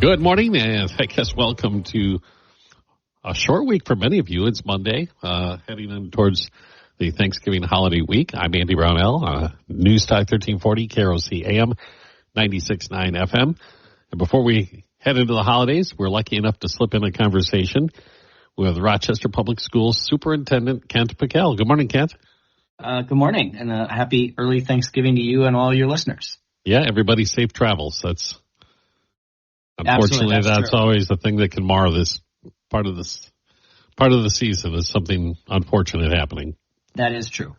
Good morning, and I guess welcome to a short week for many of you. It's Monday, heading in towards the Thanksgiving holiday week. I'm Andy Brownell, News Talk 1340, KROC AM, 96.9 FM. And before we head into the holidays, we're lucky enough to slip in a conversation with Rochester Public Schools Superintendent Kent Pickell. Good morning, Kent. Good morning, and happy early Thanksgiving to you and all your listeners. Yeah, everybody safe travels. Unfortunately, that's always the thing that can mar this part of the season, is something unfortunate happening. That is true.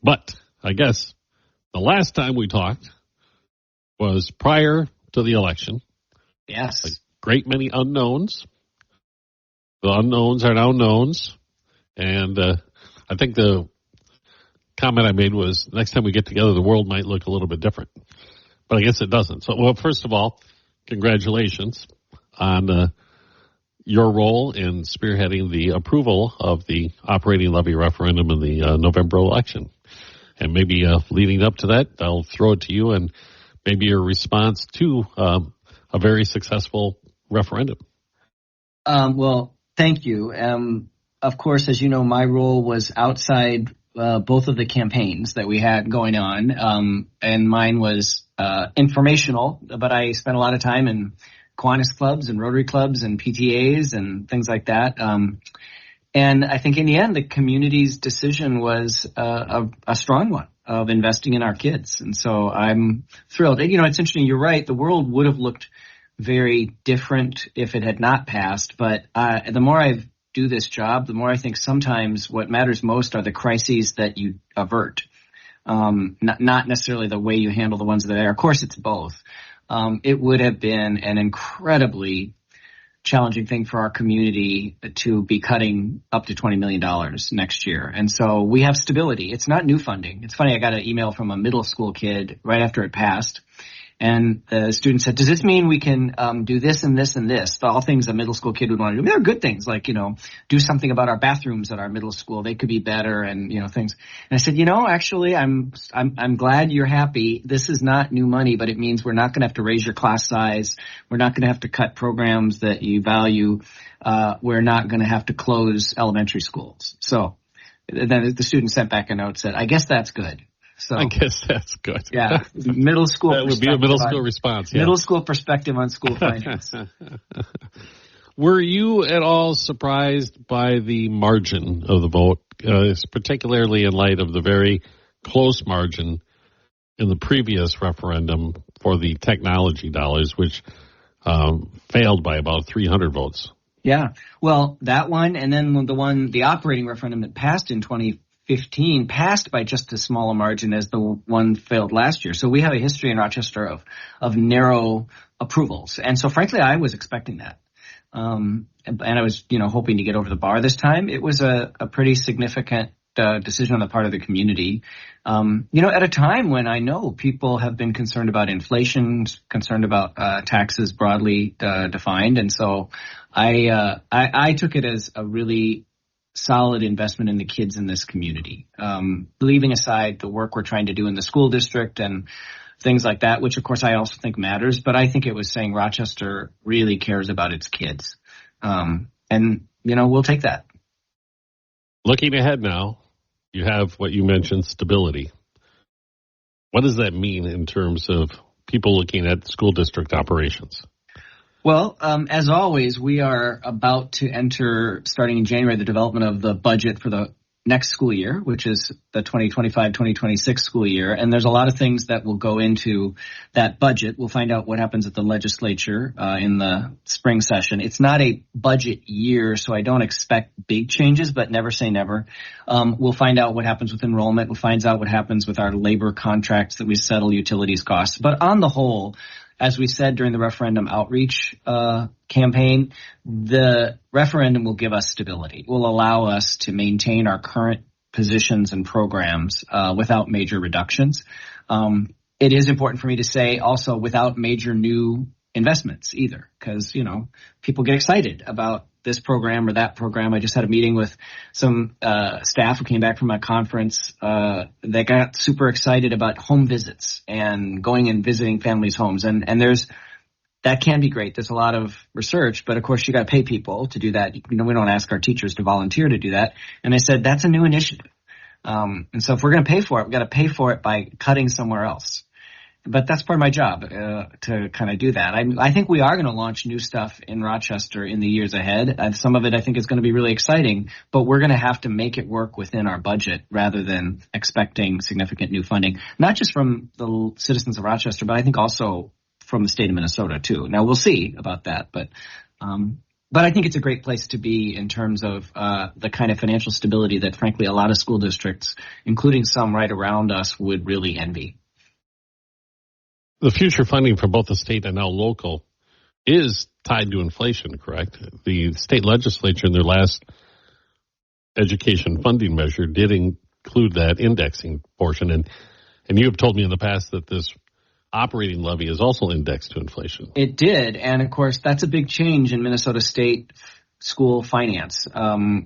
But I guess the last time we talked was prior to the election. Yes. A great many unknowns. The unknowns are now knowns. And I think the comment I made was next time we get together, the world might look a little bit different. But I guess it doesn't. So, well, first of all, congratulations on your role in spearheading the approval of the operating levy referendum in the November election. And maybe leading up to that, I'll throw it to you and maybe your response to a very successful referendum. Well, thank you. Of course, as you know, my role was outside both of the campaigns that we had going on, and mine was informational, but I spent a lot of time in Kiwanis clubs and Rotary clubs and PTAs and things like that. And I think in the end, the community's decision was a strong one of investing in our kids. And so I'm thrilled. And, it's interesting. You're right. The world would have looked very different if it had not passed. But the more I do this job, the more I think sometimes what matters most are the crises that you avert. Not necessarily the way you handle the ones that are there. Of course, it's both. It would have been an incredibly challenging thing for our community to be cutting up to $20 million next year. And so we have stability. It's not new funding. It's funny, I got an email from a middle school kid right after it passed. And the student said, does this mean we can do this and this and this? All things a middle school kid would want to do. There are good things like, do something about our bathrooms at our middle school. They could be better and, things. And I said, actually, I'm glad you're happy. This is not new money, but it means we're not going to have to raise your class size. We're not going to have to cut programs that you value. We're not going to have to close elementary schools. So then the student sent back a note, said, I guess that's good. So, I guess that's good. Yeah, middle school. That would be a middle school response. Yeah. Middle school perspective on school finance. Were you at all surprised by the margin of the vote, particularly in light of the very close margin in the previous referendum for the technology dollars, which failed by about 300 votes? Yeah, well, that one, and then the operating referendum that passed in 2015 passed by just as small a margin as the one failed last year. So we have a history in Rochester of narrow approvals. And so frankly, I was expecting that. And I was, hoping to get over the bar this time. It was a pretty significant decision on the part of the community. At a time when I know people have been concerned about inflation, concerned about taxes broadly defined. And so I took it as a really solid investment in the kids in this community, leaving aside the work we're trying to do in the school district and things like that, which of course I also think matters. But I think it was saying Rochester really cares about its kids. And we'll take that. Looking ahead now, you have what you mentioned, stability. What does that mean in terms of people looking at school district operations? Well, as always, we are about to enter, starting in January, the development of the budget for the next school year, which is the 2025-2026 school year. And there's a lot of things that will go into that budget. We'll find out what happens at the legislature in the spring session. It's not a budget year, so I don't expect big changes, but never say never. We'll find out what happens with enrollment. We'll find out what happens with our labor contracts that we settle utilities costs. But on the whole, as we said during the referendum outreach campaign, the referendum will give us stability. It will allow us to maintain our current positions and programs without major reductions. It is important for me to say also without major new investments either, because, people get excited about this program or that program. I just had a meeting with some staff who came back from a conference. They got super excited about home visits and going and visiting families' homes. And that can be great. There's a lot of research, but of course you got to pay people to do that. We don't ask our teachers to volunteer to do that. And I said, that's a new initiative. And so if we're going to pay for it, we've got to pay for it by cutting somewhere else. But that's part of my job, to kind of do that. I think we are going to launch new stuff in Rochester in the years ahead. And some of it I think is going to be really exciting, but we're going to have to make it work within our budget rather than expecting significant new funding, not just from the citizens of Rochester, but I think also from the state of Minnesota too. Now we'll see about that, but I think it's a great place to be in terms of the kind of financial stability that frankly a lot of school districts, including some right around us, would really envy. The future funding for both the state and now local is tied to inflation, correct? The state legislature in their last education funding measure did include that indexing portion. And you have told me in the past that this operating levy is also indexed to inflation. It did. And of course, that's a big change in Minnesota state school finance.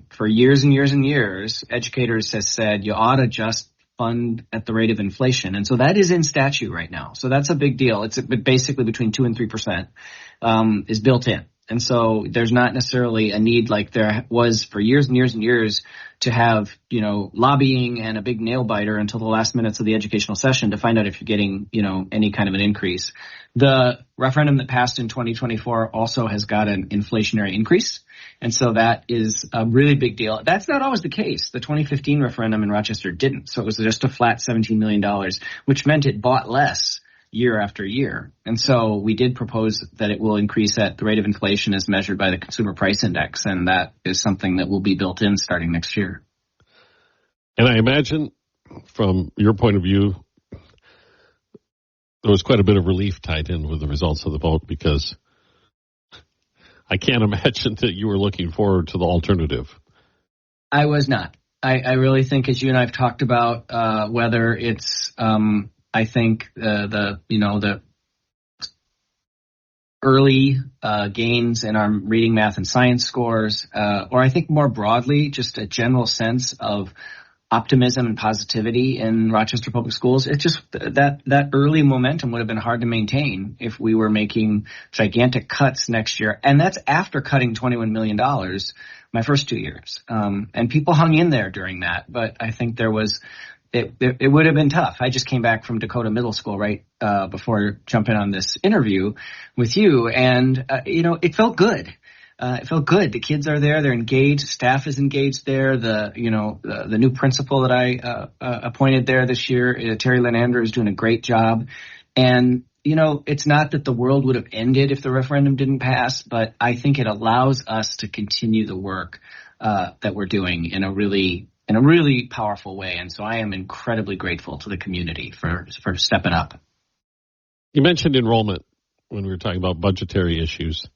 For years and years and years, educators have said you ought to just fund at the rate of inflation. And so that is in statute right now. So that's a big deal. It's basically between 2% and 3% is built in. And so there's not necessarily a need like there was for years and years and years to have, lobbying and a big nail biter until the last minutes of the educational session to find out if you're getting, any kind of an increase. The referendum that passed in 2024 also has got an inflationary increase. And so that is a really big deal. That's not always the case. The 2015 referendum in Rochester didn't. So it was just a flat $17 million, which meant it bought less year after year. And so we did propose that it will increase at the rate of inflation as measured by the Consumer Price Index. And that is something that will be built in starting next year. And I imagine from your point of view, there was quite a bit of relief tied in with the results of the vote, because I can't imagine that you were looking forward to the alternative. I was not. I really think, as you and I have talked about, whether it's, I think the early gains in our reading, math, and science scores, or I think more broadly, just a general sense of optimism and positivity in Rochester Public Schools. It's just that early momentum would have been hard to maintain if we were making gigantic cuts next year. And that's after cutting $21 million my first 2 years. And people hung in there during that. But I think it would have been tough. I just came back from Dakota Middle School right before jumping on this interview with you. And, it felt good. It felt good. The kids are there. They're engaged. Staff is engaged there. The new principal that I appointed there this year, Terry Lenander, is doing a great job. And, it's not that the world would have ended if the referendum didn't pass, but I think it allows us to continue the work that we're doing in a really powerful way. And so I am incredibly grateful to the community for stepping up. You mentioned enrollment when we were talking about budgetary issues.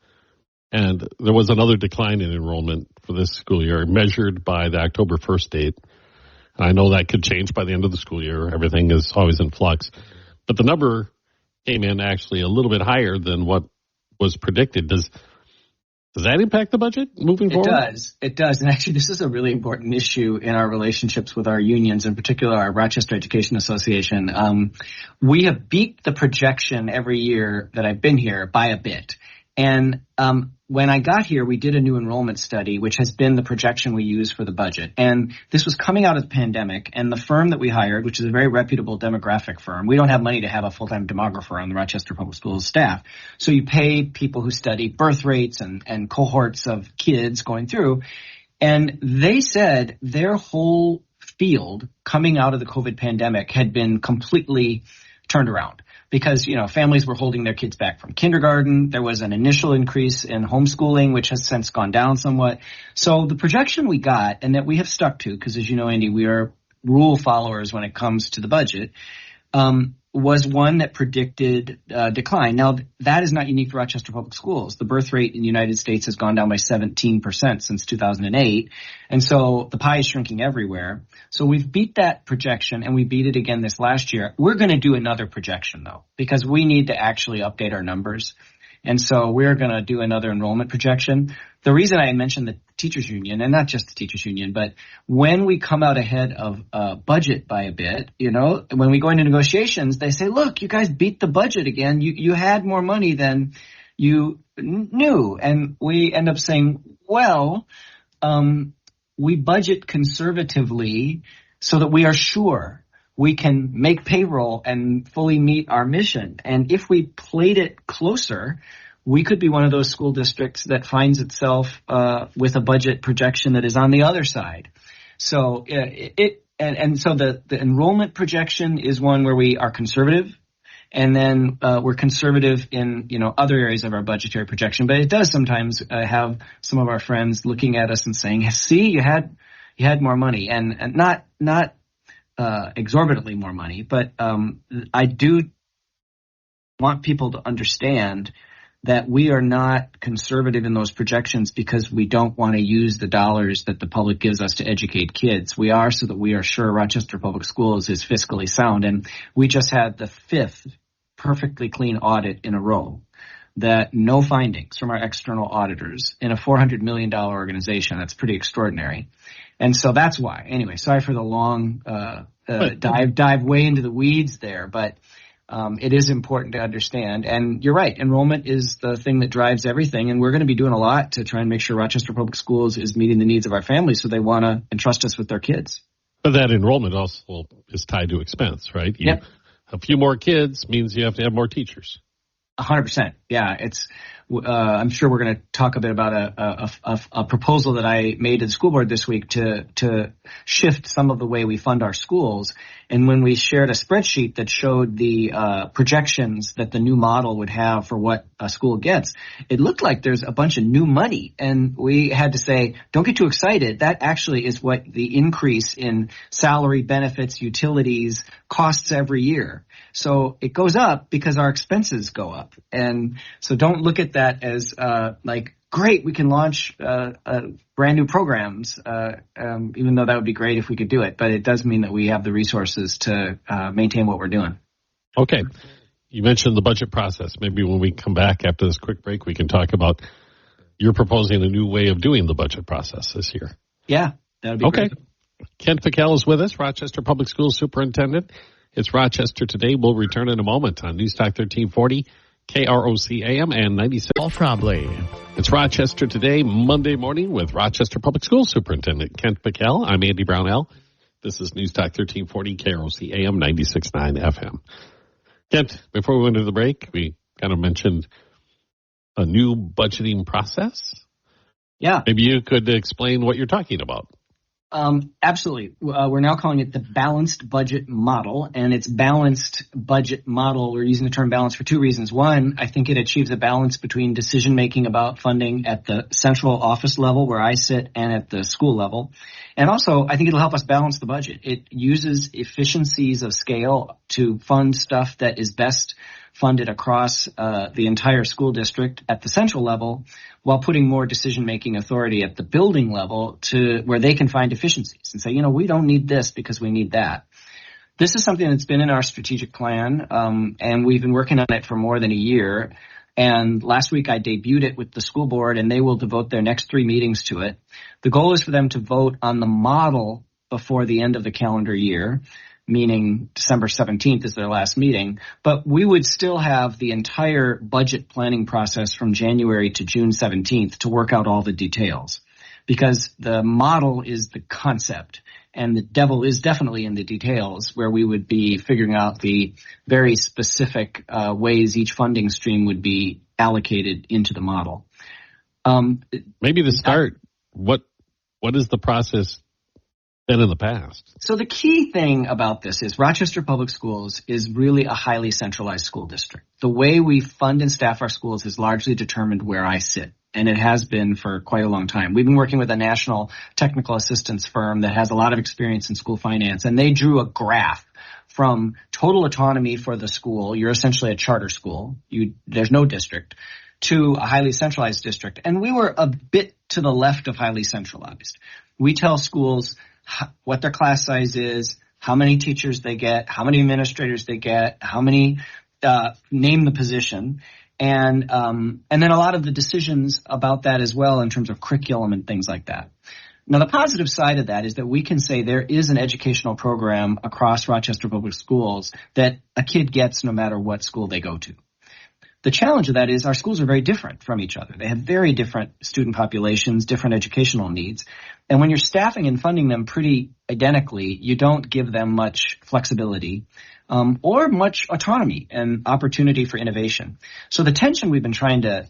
And there was another decline in enrollment for this school year measured by the October 1st date. And I know that could change by the end of the school year. Everything is always in flux. But the number came in actually a little bit higher than what was predicted. Does that impact the budget moving forward? It does. And actually, this is a really important issue in our relationships with our unions, in particular our Rochester Education Association. We have beat the projection every year that I've been here by a bit. And when I got here, we did a new enrollment study, which has been the projection we use for the budget. And this was coming out of the pandemic, and the firm that we hired, which is a very reputable demographic firm, we don't have money to have a full-time demographer on the Rochester Public Schools staff. So you pay people who study birth rates and cohorts of kids going through. And they said their whole field coming out of the COVID pandemic had been completely turned around. Because, families were holding their kids back from kindergarten. There was an initial increase in homeschooling, which has since gone down somewhat. So the projection we got, and that we have stuck to, because as you know, Andy, we are rule followers when it comes to the budget, was one that predicted decline. Now, that is not unique to Rochester Public Schools. The birth rate in the United States has gone down by 17% since 2008. And so the pie is shrinking everywhere. So we've beat that projection, and we beat it again this last year. We're going to do another projection, though, because we need to actually update our numbers. And so we're going to do another enrollment projection. The reason I mentioned the teachers union, and not just the teachers union, but when we come out ahead of budget by a bit, when we go into negotiations, they say, look, you guys beat the budget again. You had more money than you knew. And we end up saying, well, we budget conservatively so that we are sure we can make payroll and fully meet our mission. And if we played it closer, we could be one of those school districts that finds itself with a budget projection that is on the other side. So so the enrollment projection is one where we are conservative, and then we're conservative in other areas of our budgetary projection. But it does sometimes have some of our friends looking at us and saying, "See, you had more money," and not exorbitantly more money, but I do want people to understand that we are not conservative in those projections because we don't want to use the dollars that the public gives us to educate kids. We are so that we are sure Rochester Public Schools is fiscally sound. And we just had the 5th perfectly clean audit in a row, that no findings from our external auditors in a $400 million organization. That's pretty extraordinary. And so that's why. Anyway, sorry for the long dive way into the weeds there, but it is important to understand. And you're right, enrollment is the thing that drives everything, and we're going to be doing a lot to try and make sure Rochester Public Schools is meeting the needs of our families, so they want to entrust us with their kids. But that enrollment also is tied to expense, right? Yep. A few more kids means you have to have more teachers. 100%. Yeah, it's. I'm sure we're going to talk a bit about a proposal that I made to the school board this week to shift some of the way we fund our schools. And when we shared a spreadsheet that showed the projections that the new model would have for what a school gets, it looked like there's a bunch of new money. And we had to say, don't get too excited. That actually is what the increase in salary, benefits, utilities costs every year. So it goes up because our expenses go up. And so don't look at that as great, we can launch brand new programs, even though that would be great if we could do it. But it does mean that we have the resources to maintain what we're doing. Okay. You mentioned the budget process. Maybe when we come back after this quick break, we can talk about you're proposing a new way of doing the budget process this year. Yeah, that would be great. Okay. Kent Pickel is with us, Rochester Public Schools Superintendent. It's Rochester Today. We'll return in a moment on News Talk 1340. KROC AM and 96. Paul Trombley. It's Rochester Today, Monday morning with Rochester Public Schools Superintendent Kent Pickel. I'm Andy Brownell. This is News Talk 1340, KROC AM 96.9 FM. Kent, before we went to the break, we kind of mentioned a new budgeting process. Yeah. Maybe you could explain what you're talking about. Absolutely. We're now calling it the balanced budget model, and it's balanced budget model. We're using the term balance for two reasons. One, I think it achieves a balance between decision-making about funding at the central office level where I sit and at the school level. And also, I think it'll help us balance the budget. It uses efficiencies of scale to fund stuff that is best funded across the entire school district at the central level, while putting more decision-making authority at the building level to where they can find efficiencies and say, we don't need this because we need that. This is something that's been in our strategic plan, and we've been working on it for more than a year. And last week I debuted it with the school board, and they will devote their next 3 meetings to it. The goal is for them to vote on the model before the end of the calendar year, meaning December 17th is their last meeting, but we would still have the entire budget planning process from January to June 17th to work out all the details, because the model is the concept and the devil is definitely in the details, where we would be figuring out the very specific ways each funding stream would be allocated into the model. Maybe to start, what is the process been in the past? So the key thing about this is Rochester Public Schools is really a highly centralized school district. The way we fund and staff our schools is largely determined where I sit, and it has been for quite a long time. We've been working with a national technical assistance firm that has a lot of experience in school finance, and they drew a graph from total autonomy for the school. You're essentially a charter school. There's no district, to a highly centralized district. And we were a bit to the left of highly centralized. We tell schools what their class size is, how many teachers they get, how many administrators they get, how many name the position, and then a lot of the decisions about that as well in terms of curriculum and things like that. Now, the positive side of that is that we can say there is an educational program across Rochester Public Schools that a kid gets no matter what school they go to. The challenge of that is our schools are very different from each other. They have very different student populations, different educational needs. And when you're staffing and funding them pretty identically, you don't give them much flexibility or much autonomy and opportunity for innovation. So the tension we've been trying to,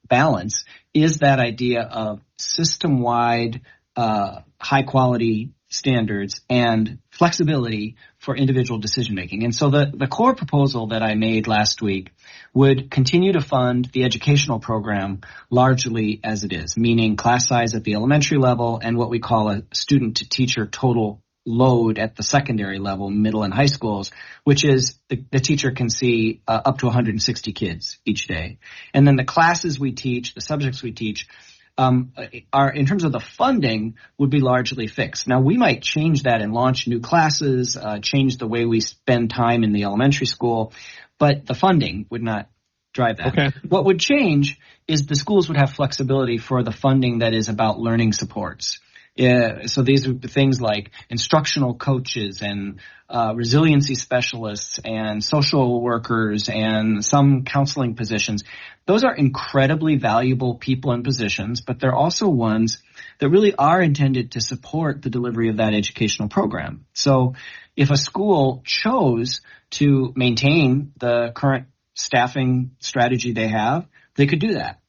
balance is that idea of system-wide high-quality standards and flexibility for individual decision-making. And so the core proposal that I made last week would continue to fund the educational program largely as it is, meaning class size at the elementary level and what we call a student-to-teacher total load at the secondary level, middle and high schools, which is the teacher can see up to 160 kids each day. And then the classes we teach, the subjects we teach, are, in terms of the funding, would be largely fixed. Now, we might change that and launch new classes, change the way we spend time in the elementary school, but the funding would not drive that. Okay. What would change is the schools would have flexibility for the funding that is about learning supports. So these are things like instructional coaches and resiliency specialists and social workers and some counseling positions. Those are incredibly valuable people and positions, but they're also ones that really are intended to support the delivery of that educational program. So if a school chose to maintain the current staffing strategy they have, they could do that.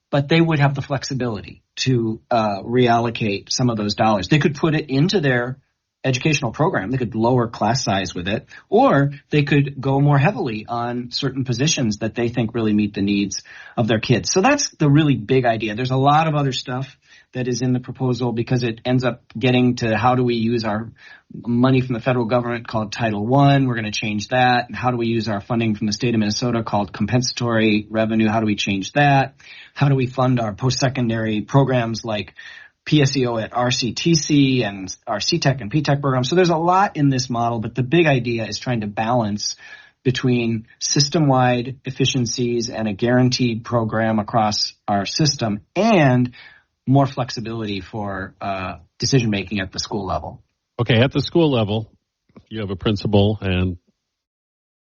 But they would have the flexibility to reallocate some of those dollars. They could put it into their educational program. They could lower class size with it, or they could go more heavily on certain positions that they think really meet the needs of their kids. So that's the really big idea. There's a lot of other stuff that is in the proposal because it ends up getting to how do we use our money from the federal government called Title I. We're going to change that. And how do we use our funding from the state of Minnesota called compensatory revenue? How do we change that? How do we fund our post-secondary programs like PSEO at RCTC and our CTEC and PTEC programs? So there's a lot in this model, but the big idea is trying to balance between system-wide efficiencies and a guaranteed program across our system and more flexibility for decision-making at the school level. Okay, at the school level, you have a principal and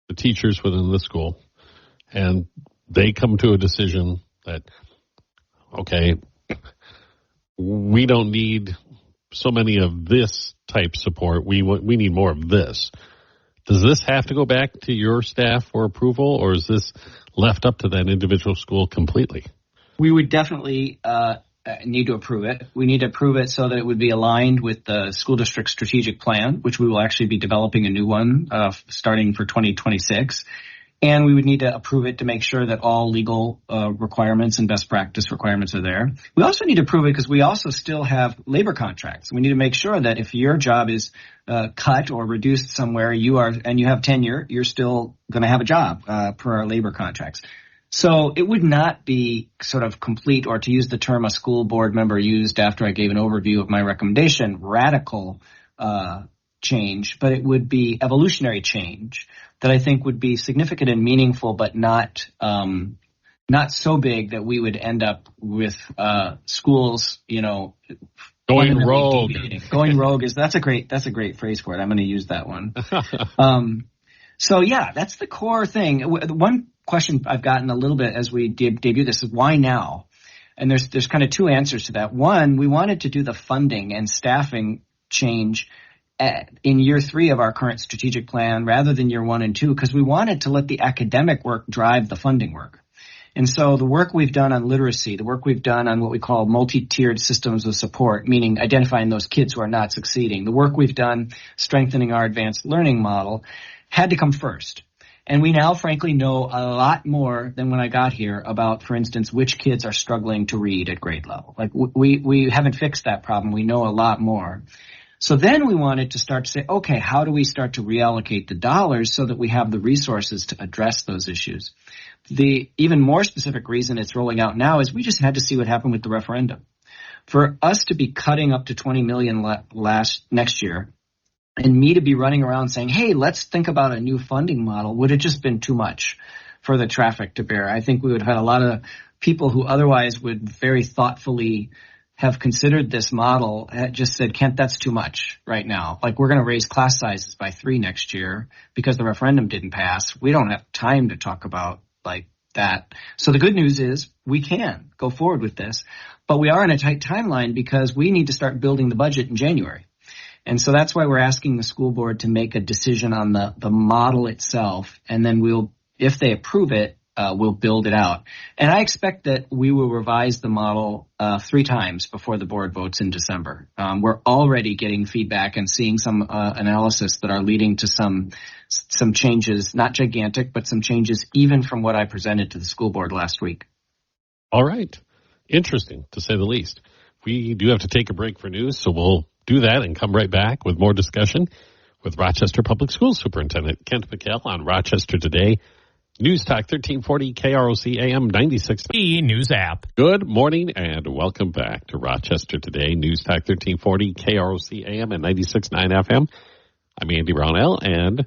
the teachers within the school, and they come to a decision that, okay, we don't need so many of this type support. We need more of this. Does this have to go back to your staff for approval, or is this left up to that individual school completely? We would definitely need to approve it. We need to approve it so that it would be aligned with the school district strategic plan, which we will actually be developing a new one starting for 2026. And we would need to approve it to make sure that all legal requirements and best practice requirements are there. We also need to approve it because we also still have labor contracts. We need to make sure that if your job is cut or reduced somewhere, you have tenure, you're still going to have a job per our labor contracts. So it would not be sort of complete, or to use the term a school board member used after I gave an overview of my recommendation, radical change, but it would be evolutionary change that I think would be significant and meaningful, but not so big that we would end up with schools, going rogue. Going rogue that's a great phrase for it. I'm going to use that one. So yeah, that's the core thing. One question I've gotten a little bit as we debut this is why now? And there's kind of two answers to that. One, we wanted to do the funding and staffing change in year 3 of our current strategic plan rather than year 1 and 2, because we wanted to let the academic work drive the funding work. And so the work we've done on literacy, the work we've done on what we call multi-tiered systems of support, meaning identifying those kids who are not succeeding, the work we've done strengthening our advanced learning model had to come first. And we now, frankly, know a lot more than when I got here about, for instance, which kids are struggling to read at grade level. Like we haven't fixed that problem. We know a lot more. So then we wanted to start to say, okay, how do we start to reallocate the dollars so that we have the resources to address those issues? The even more specific reason it's rolling out now is we just had to see what happened with the referendum. For us to be cutting up to $20 million next year, and me to be running around saying, hey, let's think about a new funding model, would have just been too much for the traffic to bear. I think we would have had a lot of people who otherwise would very thoughtfully have considered this model just said, Kent, that's too much right now. Like, we're going to raise class sizes by 3 next year because the referendum didn't pass. We don't have time to talk about, like, that. So the good news is we can go forward with this, but we are in a tight timeline because we need to start building the budget in January. And so that's why we're asking the school board to make a decision on the model itself, and then if they approve it, we'll build it out. And I expect that we will revise the model 3 times before the board votes in December. We're already getting feedback and seeing some analysis that are leading to some changes, not gigantic, but some changes even from what I presented to the school board last week. All right. Interesting, to say the least. We do have to take a break for news, so we'll do that and come right back with more discussion with Rochester Public Schools Superintendent Kent McHale on Rochester Today. News Talk 1340 KROC AM 96 News app. Good morning and welcome back to Rochester Today. News Talk 1340 KROC AM and 96.9 FM. I'm Andy Brownell and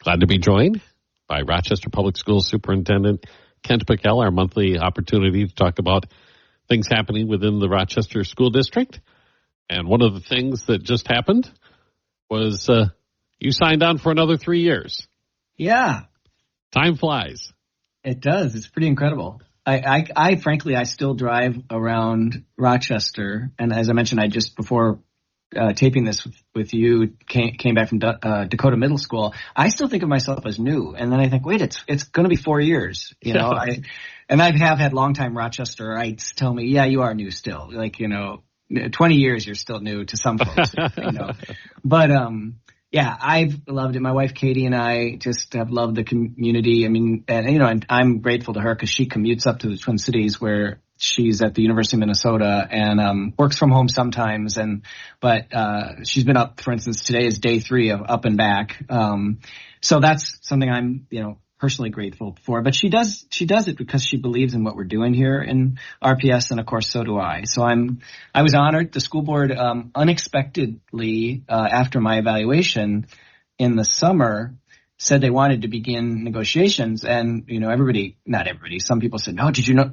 glad to be joined by Rochester Public Schools Superintendent Kent McHale, our monthly opportunity to talk about things happening within the Rochester School District. And one of the things that just happened was you signed on for another 3 years. Yeah. Time flies. It does. It's pretty incredible. I frankly, I still drive around Rochester. And as I mentioned, I just before taping this with you came back from Dakota Middle School. I still think of myself as new. And then I think, wait, it's going to be 4 years. You know, I have had longtime Rochesterites tell me, yeah, you are new still. 20 years, you're still new to some folks, But, yeah, I've loved it. My wife, Katie, and I just have loved the community. I mean, and I'm grateful to her because she commutes up to the Twin Cities where she's at the University of Minnesota and, works from home sometimes. But she's been up, for instance, today is day 3 of up and back. So that's something I'm, personally grateful for, but she does it because she believes in what we're doing here in RPS, and of course so do I. So I was honored. The school board unexpectedly after my evaluation in the summer said they wanted to begin negotiations, and not everybody, some people said, no, did you know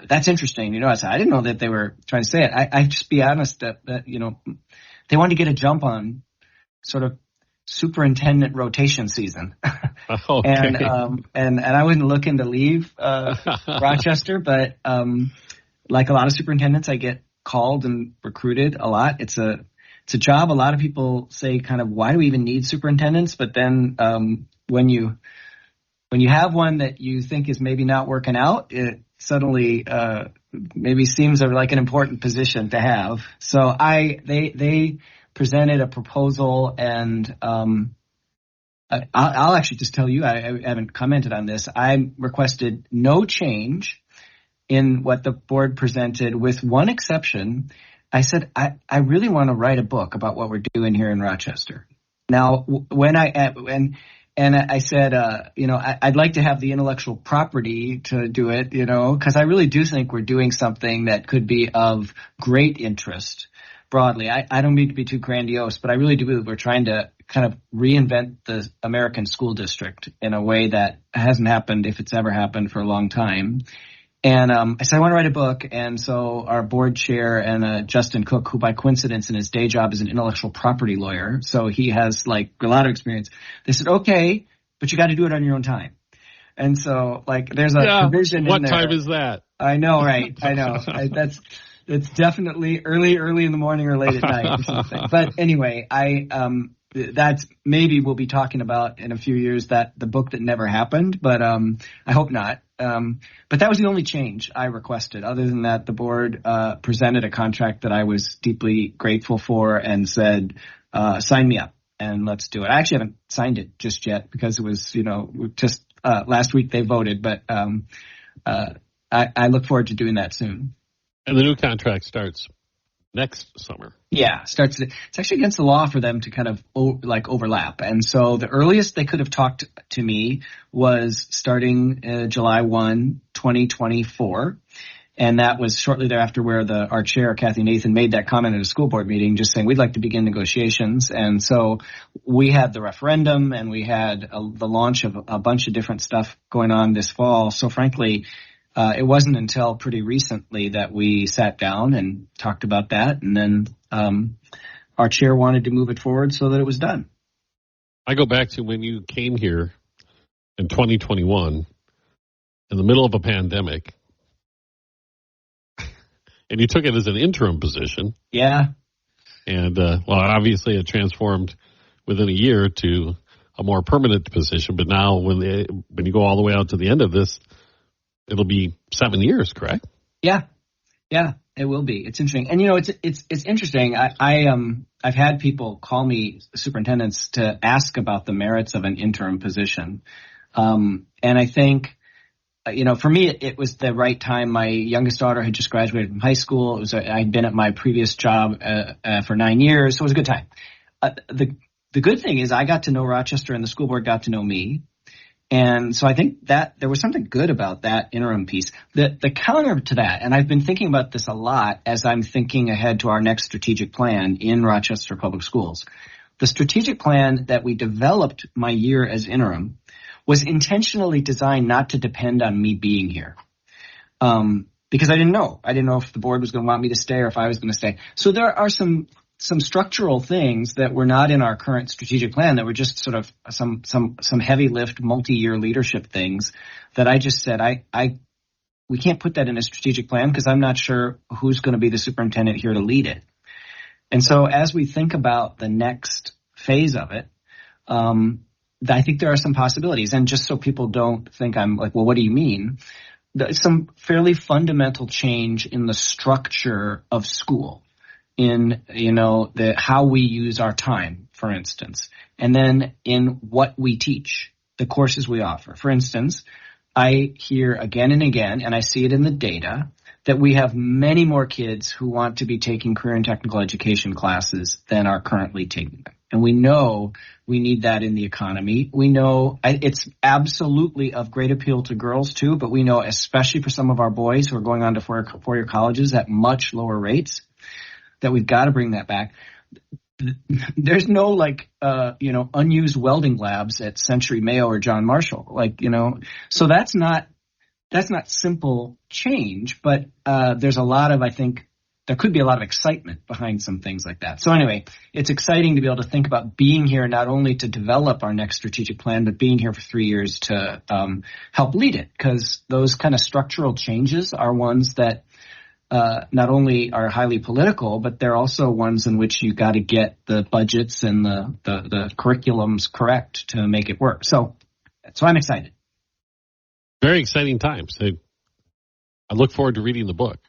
that's interesting? I said I didn't know that they were trying to say it. I just be honest that they wanted to get a jump on sort of superintendent rotation season. Okay. And I wasn't looking to leave Rochester, but like a lot of superintendents, I get called and recruited a lot. It's a job. A lot of people say kind of, why do we even need superintendents? But then when you have one that you think is maybe not working out, it suddenly maybe seems like an important position to have. So they presented a proposal, and I'll actually just tell you, I haven't commented on this. I requested no change in what the board presented, with one exception. I said, I really want to write a book about what we're doing here in Rochester. Now, when I said, I'd like to have the intellectual property to do it, because I really do think we're doing something that could be of great interest broadly. I don't mean to be too grandiose, but I really do believe we're trying to kind of reinvent the American school district in a way that hasn't happened, if it's ever happened, for a long time. And I said, I want to write a book. And so our board chair and Justin Cook, who by coincidence in his day job is an intellectual property lawyer, so he has a lot of experience, they said, okay, but you got to do it on your own time. And so there's a provision in there. What time is that? I know, right? I know. It's definitely early in the morning or late at night or something. But anyway, that's maybe we'll be talking about in a few years, that the book that never happened, but I hope not. But that was the only change I requested. Other than that, the board presented a contract that I was deeply grateful for and said, sign me up and let's do it. I actually haven't signed it just yet because it was, just last week they voted, but I look forward to doing that soon. And the new contract starts next summer. Yeah, it's actually against the law for them to kind of overlap. And so the earliest they could have talked to me was starting July 1, 2024. And that was shortly thereafter where our chair, Kathy Nathan, made that comment at a school board meeting just saying, we'd like to begin negotiations. And so we had the referendum and we had the launch of a bunch of different stuff going on this fall. So frankly, it wasn't until pretty recently that we sat down and talked about that. And then our chair wanted to move it forward so that it was done. I go back to when you came here in 2021. in the middle of a pandemic, and you took it as an interim position. Yeah. And, obviously it transformed within a year to a more permanent position. But now when you go all the way out to the end of this, it'll be 7 years, correct? Yeah. Yeah, it will be. It's interesting. And, it's interesting. I've had people call me superintendents to ask about the merits of an interim position. And I think, for me, it was the right time. My youngest daughter had just graduated from high school. I'd been at my previous job for 9 years, so it was a good time. The good thing is I got to know Rochester, and the school board got to know me. And so I think that there was something good about that interim piece. The counter to that, and I've been thinking about this a lot as I'm thinking ahead to our next strategic plan in Rochester Public Schools. The strategic plan that we developed my year as interim was intentionally designed not to depend on me being here. Because I didn't know. I didn't know if the board was going to want me to stay or if I was going to stay. So there are some structural things that were not in our current strategic plan that were just sort of some heavy lift, multi-year leadership things that I just said, we can't put that in a strategic plan because I'm not sure who's going to be the superintendent here to lead it. And so as we think about the next phase of it, I think there are some possibilities. And just so people don't think I'm like, well, what do you mean? There's some fairly fundamental change in the structure of school, in, how we use our time, for instance, and then in what we teach, the courses we offer. For instance, I hear again and again, and I see it in the data, that we have many more kids who want to be taking career and technical education classes than are currently taking them. And we know we need that in the economy. We know it's absolutely of great appeal to girls too, but we know especially for some of our boys who are going on to four-year colleges at much lower rates, that we've got to bring that back. There's no unused welding labs at Century Mayo or John Marshall, so that's not simple change, but there's a lot of, I think, there could be a lot of excitement behind some things like that. So anyway, it's exciting to be able to think about being here not only to develop our next strategic plan, but being here for 3 years to help lead it, because those kind of structural changes are ones that not only are highly political, but they're also ones in which you got to get the budgets and the curriculums correct to make it work. So I'm excited. Very exciting times. I look forward to reading the book.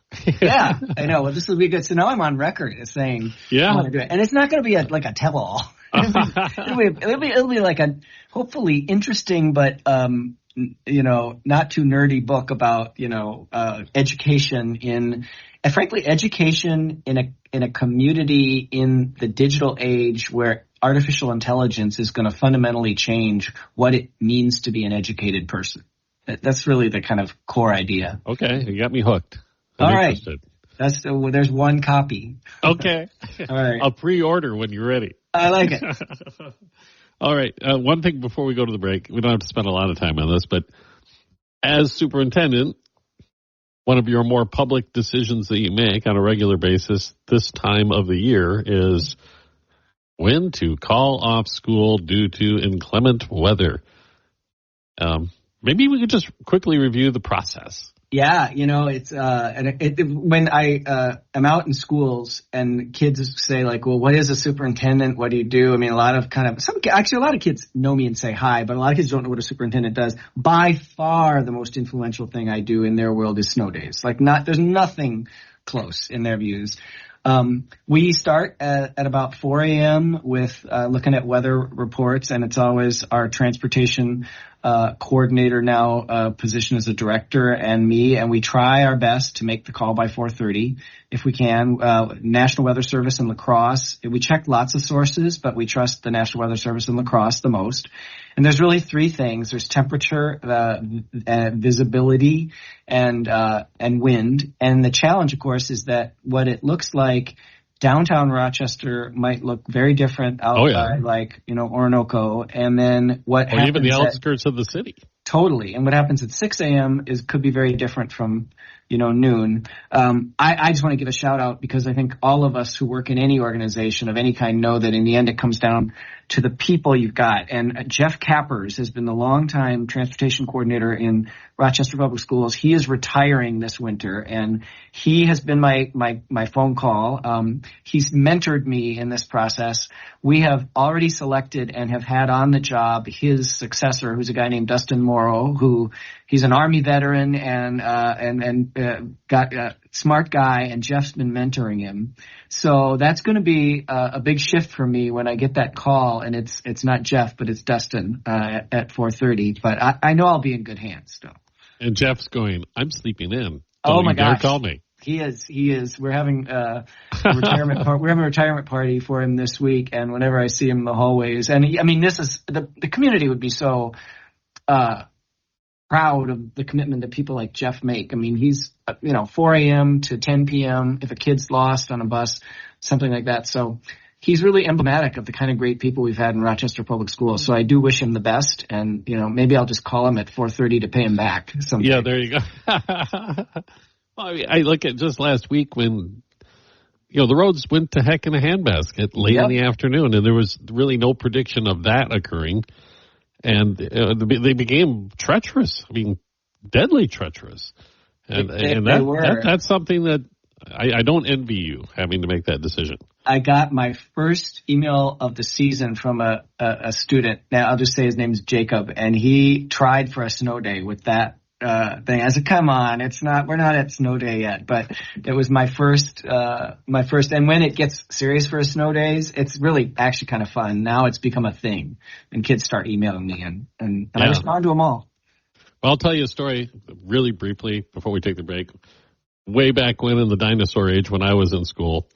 Yeah, I know. Well, this will be good. So now I'm on record as saying, I want to do it. And it's not going to be like a tell-all. It'll be like a hopefully interesting, but not too nerdy book about education education in a community in the digital age where artificial intelligence is going to fundamentally change what it means to be an educated person. That's really the kind of core idea. Okay, you got me hooked. All right. There's one copy. Okay. All right. I'll pre-order when you're ready. I like it. All right. One thing before we go to the break, we don't have to spend a lot of time on this, but as superintendent, one of your more public decisions that you make on a regular basis this time of the year is when to call off school due to inclement weather. Maybe we could just quickly review the process. Yeah, it's when I am out in schools and kids say like, well, what is a superintendent? What do you do? I mean, a lot of kids know me and say hi, but a lot of kids don't know what a superintendent does. By far, the most influential thing I do in their world is snow days. There's nothing close in their views. We start at about 4 a.m. with looking at weather reports, and it's always our transportation coordinator now position as a director and me, and we try our best to make the call by 4:30 if we can. National Weather Service and La Crosse, we check lots of sources, but we trust the National Weather Service and La Crosse the most. And there's really three things. There's temperature, visibility, and wind. And the challenge, of course, is that what it looks like downtown Rochester might look very different outside, Orinoco. And then what happens even the outskirts of the city. Totally. And what happens at 6 a.m. could be very different from noon. I just want to give a shout out because I think all of us who work in any organization of any kind know that in the end it comes down to the people you've got. And Jeff Cappers has been the longtime transportation coordinator in Rochester Public Schools. He is retiring this winter, and he has been my phone call. He's mentored me in this process. We have already selected and have had on the job his successor, who's a guy named Dustin Morrow, who he's an Army veteran and got a smart guy, and Jeff's been mentoring him. So that's going to be a big shift for me when I get that call, and it's not Jeff, but it's Dustin at 4:30. But I know I'll be in good hands still. And Jeff's going, I'm sleeping in. Oh my gosh. Call me. He is. We're having a retirement party for him this week, and whenever I see him in the hallways, and I mean, this is the community would be so proud of the commitment that people like Jeff make. I mean, he's 4 a.m. to 10 p.m. if a kid's lost on a bus, something like that. So he's really emblematic of the kind of great people we've had in Rochester Public Schools. So I do wish him the best, and maybe I'll just call him at 4:30 to pay him back someday. Yeah, there you go. Well, I look at just last week when the roads went to heck in a handbasket late in the afternoon, and there was really no prediction of that occurring, and they became treacherous. I mean, deadly treacherous, and that's something that I don't envy you having to make that decision. I got my first email of the season from a student. Now I'll just say his name's Jacob, and he tried for a snow day with that thing. I said, "Come on, we're not at snow day yet." But it was my first. And when it gets serious for snow days, it's really actually kind of fun. Now it's become a thing, and kids start emailing me, and I respond to them all. Well, I'll tell you a story really briefly before we take the break. Way back when in the dinosaur age, when I was in school,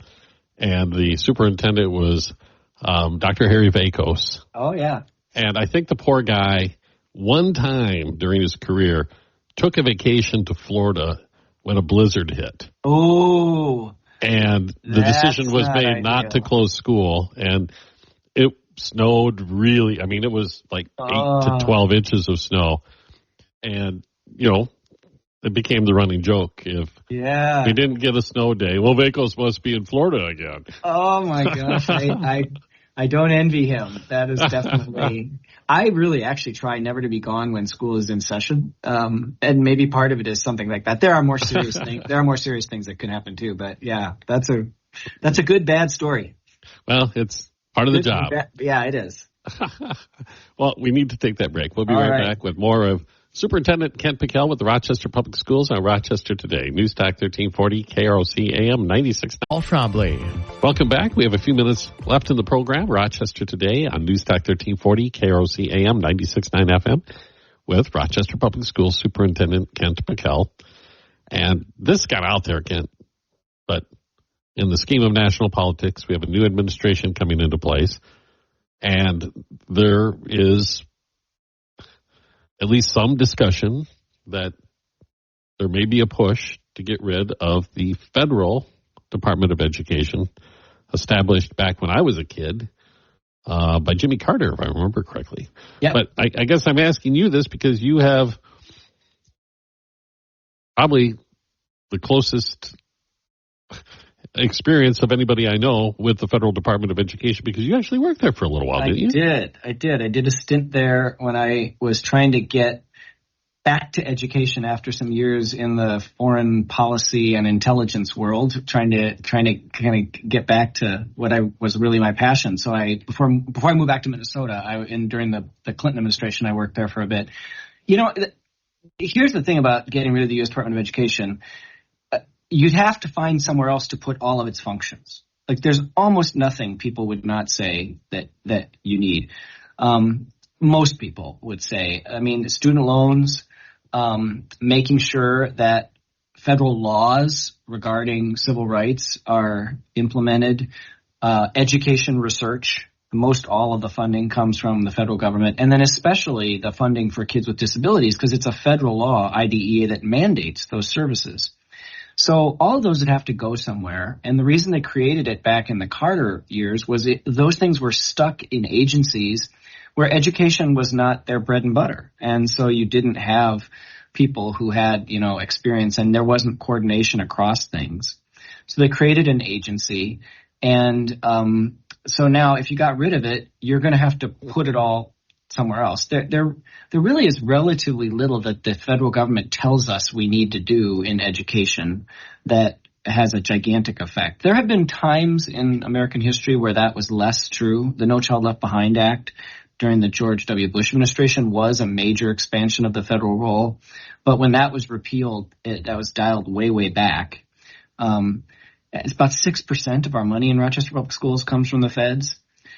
and the superintendent was Dr. Harry Vakos. Oh, yeah. And I think the poor guy, one time during his career, took a vacation to Florida when a blizzard hit. Oh. And the decision was made not to close school. And it snowed really, I mean, it was like 8 to 12 inches of snow. And, it became the running joke. If we didn't get a snow day, well, Vakos must be in Florida again. Oh, my gosh. I don't envy him. That is definitely – I really actually try never to be gone when school is in session. And maybe part of it is something like that. There are more serious things. There are more serious things that can happen too. But, yeah, that's a good, bad story. Well, it's part of the job. Yeah, it is. Well, we need to take that break. We'll be right back with more of Superintendent Kent Pickell with the Rochester Public Schools on Rochester Today. News Talk 1340, KROC AM 96. Paul Trombley. Welcome back. We have a few minutes left in the program. Rochester Today on News Talk 1340, KROC AM 96.9 FM with Rochester Public Schools Superintendent Kent Pickell. And this got out there, Kent, but in the scheme of national politics, we have a new administration coming into place, and there is at least some discussion that there may be a push to get rid of the federal Department of Education established back when I was a kid by Jimmy Carter, if I remember correctly. Yep. But I guess I'm asking you this because you have probably the closest experience of anybody I know with the Federal Department of Education because you actually worked there for a little while, didn't you? I did. I did a stint there when I was trying to get back to education after some years in the foreign policy and intelligence world, trying to kind of get back to what I was really my passion. So before I moved back to Minnesota, during the Clinton administration, I worked there for a bit. Here's the thing about getting rid of the U.S. Department of Education. You'd have to find somewhere else to put all of its functions. Like there's almost nothing people would not say that you need. Most people would say, I mean, student loans, making sure that federal laws regarding civil rights are implemented, education research. Most all of the funding comes from the federal government, and then especially the funding for kids with disabilities because it's a federal law, IDEA, that mandates those services. So all of those would have to go somewhere. And the reason they created it back in the Carter years was those things were stuck in agencies where education was not their bread and butter. And so you didn't have people who had, experience, and there wasn't coordination across things. So they created an agency, and so now if you got rid of it, you're going to have to put it all somewhere else. There really is relatively little that the federal government tells us we need to do in education that has a gigantic effect. There have been times in American history where that was less true. The No Child Left Behind Act during the George W. Bush administration was a major expansion of the federal role. But when that was repealed, that was dialed way, way back. It's about 6% of our money in Rochester Public Schools comes from the feds.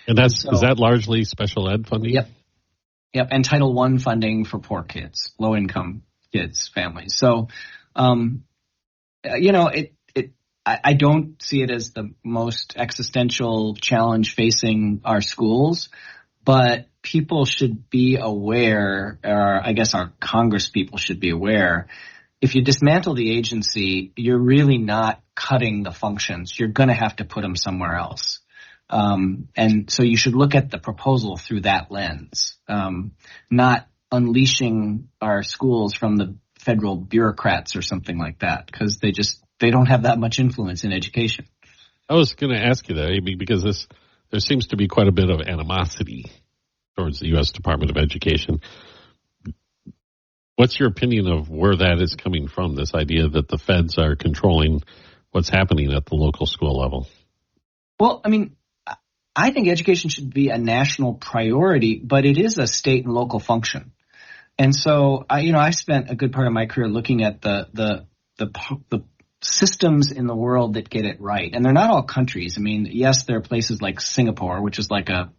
And is that largely special ed funding? Yep. And Title I funding for poor kids, low-income kids, families. So, I don't see it as the most existential challenge facing our schools, but people should be aware, or I guess our Congress people should be aware, if you dismantle the agency, you're really not cutting the functions. You're going to have to put them somewhere else. And so you should look at the proposal through that lens, not unleashing our schools from the federal bureaucrats or something like that, because they don't have that much influence in education. I was going to ask you that, Amy, because there seems to be quite a bit of animosity towards the U.S. Department of Education. What's your opinion of where that is coming from, this idea that the feds are controlling what's happening at the local school level? Well, I think education should be a national priority, but it is a state and local function. And so, I spent a good part of my career looking at the systems in the world that get it right. And they're not all countries. Yes, there are places like Singapore, which is like a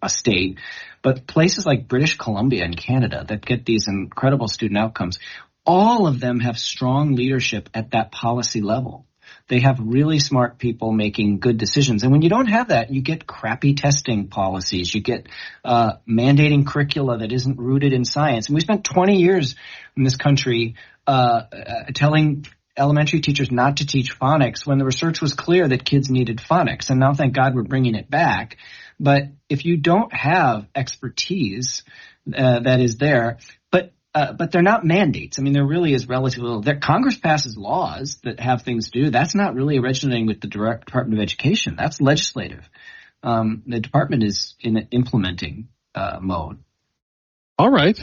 state, but places like British Columbia and Canada that get these incredible student outcomes, all of them have strong leadership at that policy level. They have really smart people making good decisions. And when you don't have that, you get crappy testing policies. You get mandating curricula that isn't rooted in science. And we spent 20 years in this country telling elementary teachers not to teach phonics when the research was clear that kids needed phonics. And now, thank God, we're bringing it back. But if you don't have expertise that is there, but they're not mandates. There really is relatively little. Congress passes laws that have things to do. That's not really originating with the Department of Education. That's legislative. The department is in an implementing mode. All right.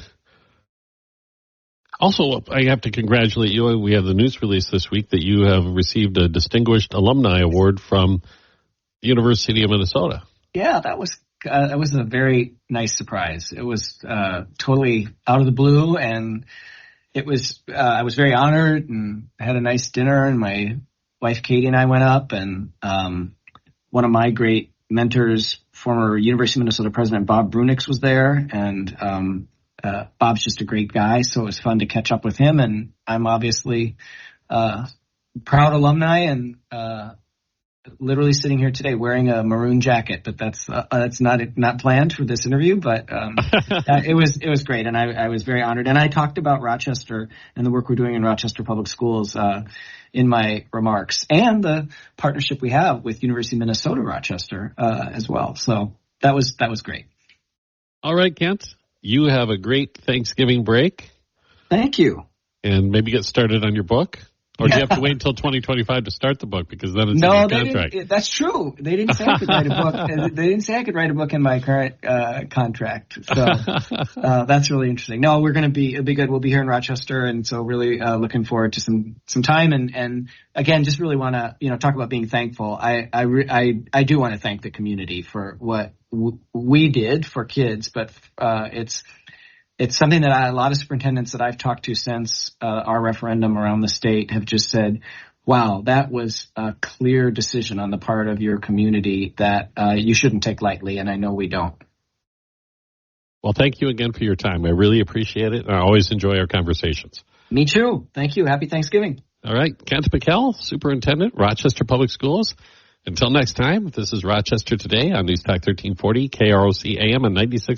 Also, I have to congratulate you. We have the news release this week that you have received a Distinguished Alumni Award from the University of Minnesota. Yeah, that was a very nice surprise. It was totally out of the blue, and it was I was very honored and had a nice dinner, and my wife Katie and I went up, and one of my great mentors, former University of Minnesota President Bob Brunix, was there, and Bob's just a great guy, so it was fun to catch up with him, and I'm obviously proud alumni, and literally sitting here today wearing a maroon jacket, but that's not planned for this interview, but it was great, and I was very honored. And I talked about Rochester and the work we're doing in Rochester Public Schools in my remarks, and the partnership we have with University of Minnesota Rochester as well. So that was great. All right, Kent, you have a great Thanksgiving break. Thank you. And maybe get started on your book. Or do you have to wait until 2025 to start the book, because then it's in your contract? That's true. They didn't say I could write a book. They didn't say I could write a book in my current contract. So that's really interesting. No, it'll be good. We'll be here in Rochester, and so really looking forward to some time. And again, just really want to talk about being thankful. I do want to thank the community for what we did for kids, but it's something that a lot of superintendents that I've talked to since our referendum around the state have just said, wow, that was a clear decision on the part of your community that you shouldn't take lightly, and I know we don't. Well, thank you again for your time. I really appreciate it, and I always enjoy our conversations. Me too. Thank you. Happy Thanksgiving. All right. Kent McKell, Superintendent, Rochester Public Schools. Until next time, this is Rochester Today on News Talk 1340, KROC AM and 96.9